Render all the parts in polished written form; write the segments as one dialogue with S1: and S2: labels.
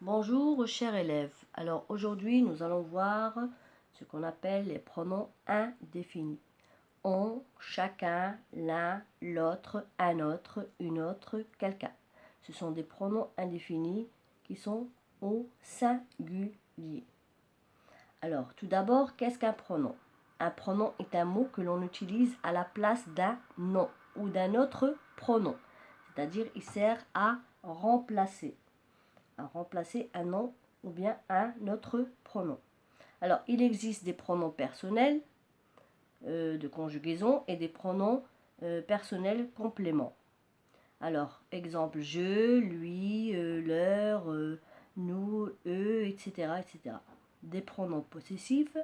S1: Bonjour chers élèves, alors aujourd'hui nous allons voir ce qu'on appelle les pronoms indéfinis. On, chacun, l'un, l'autre, un autre, une autre, quelqu'un. Ce sont des pronoms indéfinis qui sont au singulier. Alors tout d'abord, qu'est-ce qu'un pronom? Un pronom est un mot que l'on utilise à la place d'un nom ou d'un autre pronom, c'est-à-dire il sert à remplacer un nom ou bien un autre pronom. Alors, il existe des pronoms personnels de conjugaison et des pronoms personnels compléments. Alors, exemple, je, lui, leur, nous, eux, etc., etc. Des pronoms possessifs,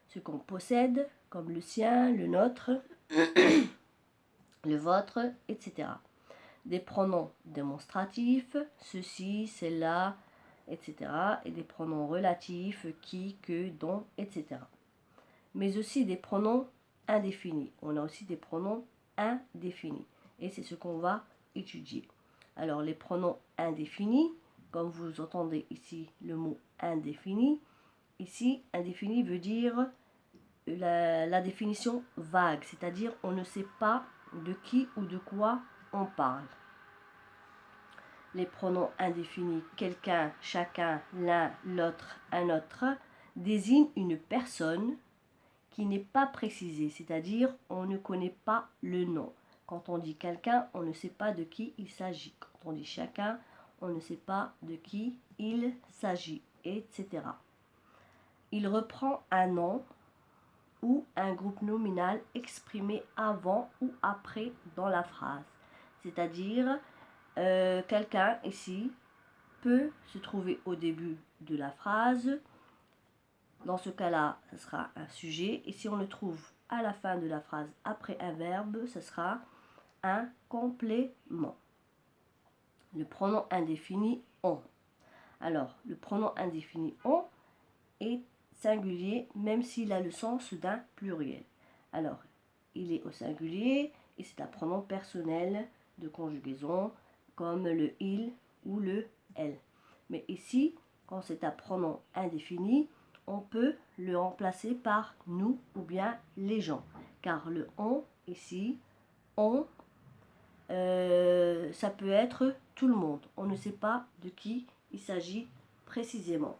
S1: ce qu'on possède, comme le sien, le nôtre, le vôtre, etc. Des pronoms démonstratifs, ceci, celle-là, etc. Et des pronoms relatifs, qui, que, dont, etc. Mais aussi des pronoms indéfinis. On a aussi des pronoms indéfinis. Et c'est ce qu'on va étudier. Alors les pronoms indéfinis, comme vous entendez ici le mot indéfini, ici indéfini veut dire la définition vague, c'est-à-dire on ne sait pas de qui ou de quoi on parle. Les pronoms indéfinis quelqu'un, chacun, l'un, l'autre, un autre désignent une personne qui n'est pas précisée, c'est-à-dire on ne connaît pas le nom. Quand on dit quelqu'un, on ne sait pas de qui il s'agit. Quand on dit chacun, on ne sait pas de qui il s'agit, etc. Il reprend un nom ou un groupe nominal exprimé avant ou après dans la phrase. C'est-à-dire, quelqu'un ici peut se trouver au début de la phrase. Dans ce cas-là, ce sera un sujet. Et si on le trouve à la fin de la phrase après un verbe, ce sera un complément. Le pronom indéfini on. Alors, le pronom indéfini on est singulier même s'il a le sens d'un pluriel. Alors, il est au singulier et c'est un pronom personnel de conjugaison comme le il ou le elle. Mais ici, quand c'est un pronom indéfini, on peut le remplacer par nous ou bien les gens. Car le on ici, on, ça peut être tout le monde. On ne sait pas de qui il s'agit précisément.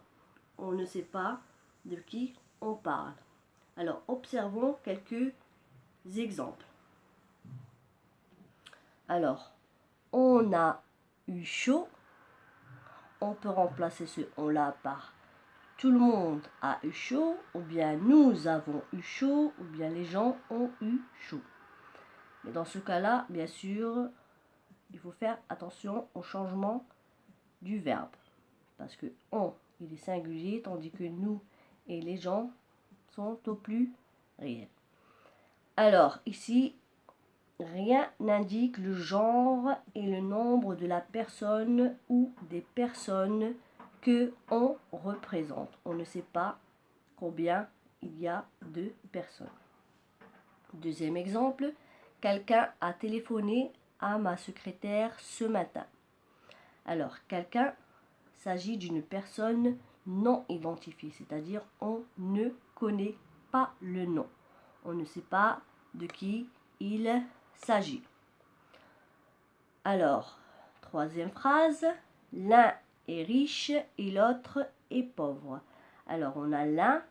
S1: On ne sait pas de qui on parle. Alors, observons quelques exemples. Alors, on a eu chaud. On peut remplacer ce on-là par tout le monde a eu chaud, ou bien nous avons eu chaud, ou bien les gens ont eu chaud. Mais dans ce cas-là, bien sûr, il faut faire attention au changement du verbe. Parce que on, il est singulier, tandis que nous et les gens sont au pluriel. Alors, ici, rien n'indique le genre et le nombre de la personne ou des personnes que on représente. On ne sait pas combien il y a de personnes. Deuxième exemple, quelqu'un a téléphoné à ma secrétaire ce matin. Alors, quelqu'un s'agit d'une personne non identifiée, c'est-à-dire on ne connaît pas le nom. On ne sait pas de qui il s'agit. Alors, troisième phrase, l'un est riche et l'autre est pauvre. Alors, on a l'un,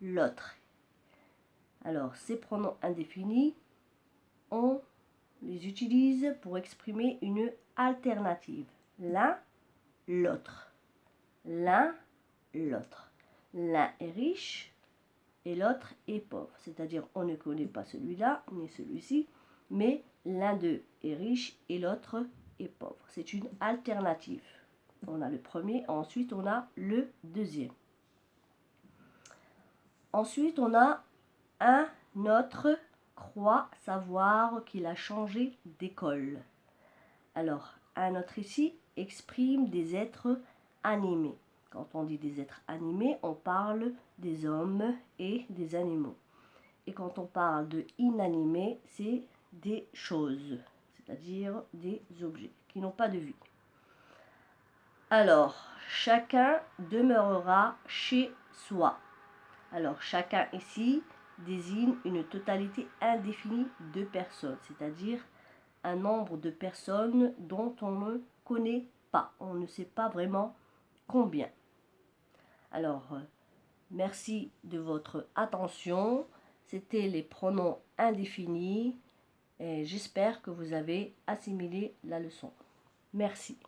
S1: l'autre. Alors, ces pronoms indéfinis, on les utilise pour exprimer une alternative. L'un, l'autre. L'un, l'autre. L'un est riche et l'autre est pauvre. C'est-à-dire, on ne connaît pas celui-là ni celui-ci, mais l'un d'eux est riche et l'autre est pauvre. C'est une alternative. On a le premier, ensuite on a le deuxième. Ensuite, on a un autre croit savoir qu'il a changé d'école. Alors, un autre ici exprime des êtres animés. Quand on dit des êtres animés, on parle des hommes et des animaux. Et quand on parle de inanimés, c'est des choses, c'est-à-dire des objets qui n'ont pas de vie. Alors, chacun demeurera chez soi. Alors, chacun ici désigne une totalité indéfinie de personnes, c'est-à-dire un nombre de personnes dont on ne connaît pas. On ne sait pas vraiment combien. Alors, merci de votre attention. C'était les pronoms indéfinis et j'espère que vous avez assimilé la leçon. Merci.